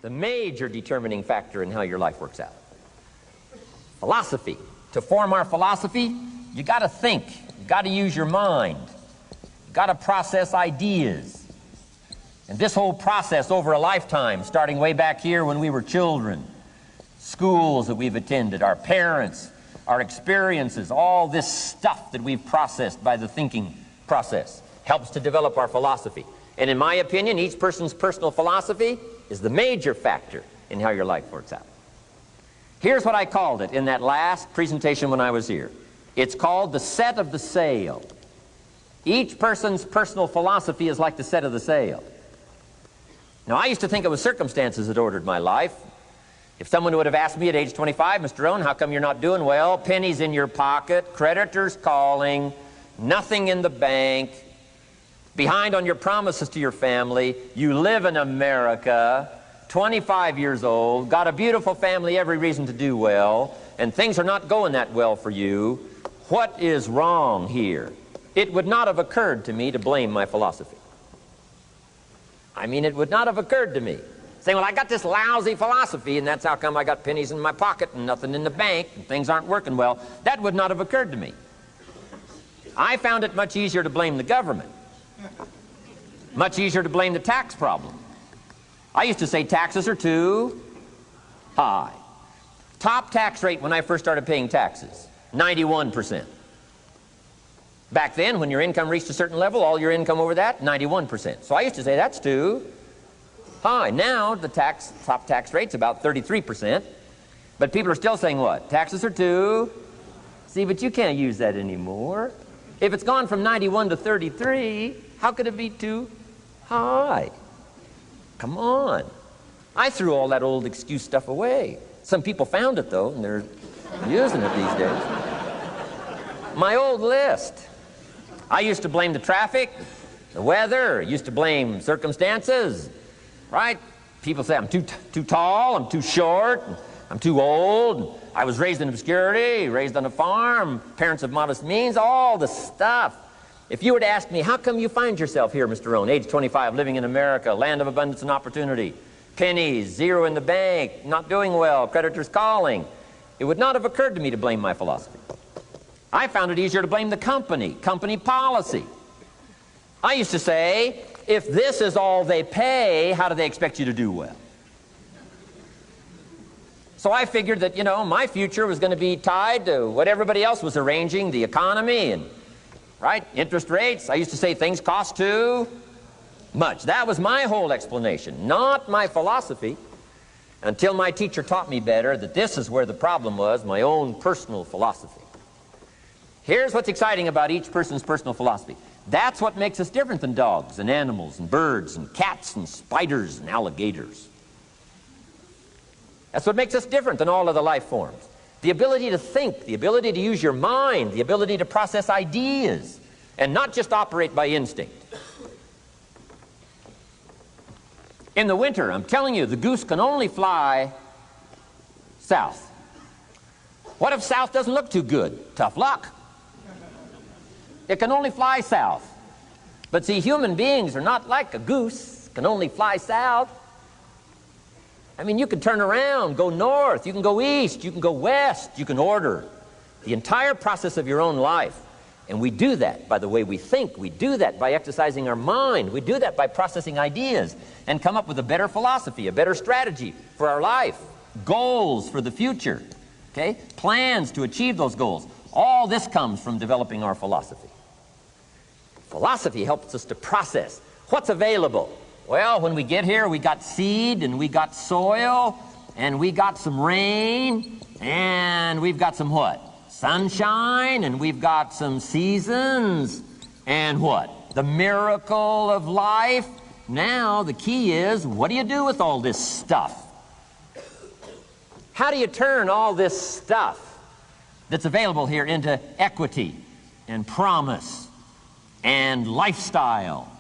the major determining factor in how your life works out. Philosophy. To form our philosophy, you got to think. You got to use your mind. You got to process ideas. And this whole process over a lifetime, starting way back here when we were children, schools that we've attended, our parents, our experiences, all this stuff that we've processed by the thinking process helps to develop our philosophy. And in my opinion, each person's personal philosophy is the major factor in how your life works out. Here's what I called it in that last presentation when I was here. It's called the set of the sail. Each person's personal philosophy is like the set of the sail. Now, I used to think it was circumstances that ordered my life. If someone would have asked me at age 25, Mr. Rohn, how come you're not doing well? Pennies in your pocket, creditors calling, nothing in the bank, behind on your promises to your family, you live in America, 25 years old, got a beautiful family, every reason to do well, and things are not going that well for you. What is wrong here? It would not have occurred to me to blame my philosophy. I mean, it would not have occurred to me. Saying, well, I got this lousy philosophy, and that's how come I got pennies in my pocket and nothing in the bank, and things aren't working well. That would not have occurred to me. I found it much easier to blame the government. Much easier to blame the tax problem. I used to say taxes are too high. Top tax rate when I first started paying taxes, 91%. Back then, when your income reached a certain level, all your income over that, 91%. So I used to say that's too high. Now the top tax rate's about 33%. But people are still saying what? Taxes are too. See, but you can't use that anymore. If it's gone from 91 to 33, how could it be too high? Come on. I threw all that old excuse stuff away. Some people found it, though, and they're using it these days. My old list. I used to blame the traffic, the weather, used to blame circumstances, right? People say I'm too tall, I'm too short, I'm too old, I was raised in obscurity, raised on a farm, parents of modest means, all the stuff. If you were to ask me, how come you find yourself here, Mr. Rohn, age 25, living in America, land of abundance and opportunity, pennies, zero in the bank, not doing well, creditors calling, it would not have occurred to me to blame my philosophy. I found it easier to blame the company policy. I used to say, if this is all they pay, how do they expect you to do well? So I figured that, you know, my future was going to be tied to what everybody else was arranging, the economy and, right, interest rates. I used to say things cost too much. That was my whole explanation, not my philosophy, until my teacher taught me better that this is where the problem was, my own personal philosophy. Here's what's exciting about each person's personal philosophy. That's what makes us different than dogs and animals and birds and cats and spiders and alligators. That's what makes us different than all other life forms. The ability to think, the ability to use your mind, the ability to process ideas, and not just operate by instinct. In the winter, I'm telling you, the goose can only fly south. What if south doesn't look too good? Tough luck. It can only fly south. But see, human beings are not like a goose, can only fly south. I mean, you can turn around, go north, you can go east, you can go west, you can order the entire process of your own life. And we do that by the way we think. We do that by exercising our mind. We do that by processing ideas and come up with a better philosophy, a better strategy for our life, goals for the future, okay? Plans to achieve those goals. All this comes from developing our philosophy. Philosophy helps us to process what's available. Well, when we get here, we got seed, and we got soil, and we got some rain, and we've got some what? Sunshine, and we've got some seasons, and what? The miracle of life. Now, the key is, what do you do with all this stuff? How do you turn all this stuff that's available here into equity and promise and lifestyle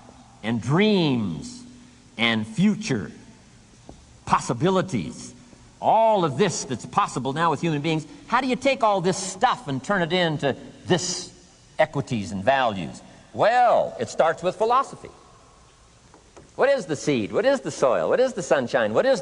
and dreams and future possibilities? All of this that's possible now with human beings, how do you take all this stuff and turn it into this equities and values? Well, it starts with philosophy. What is the seed? What is the soil? What is the sunshine? What is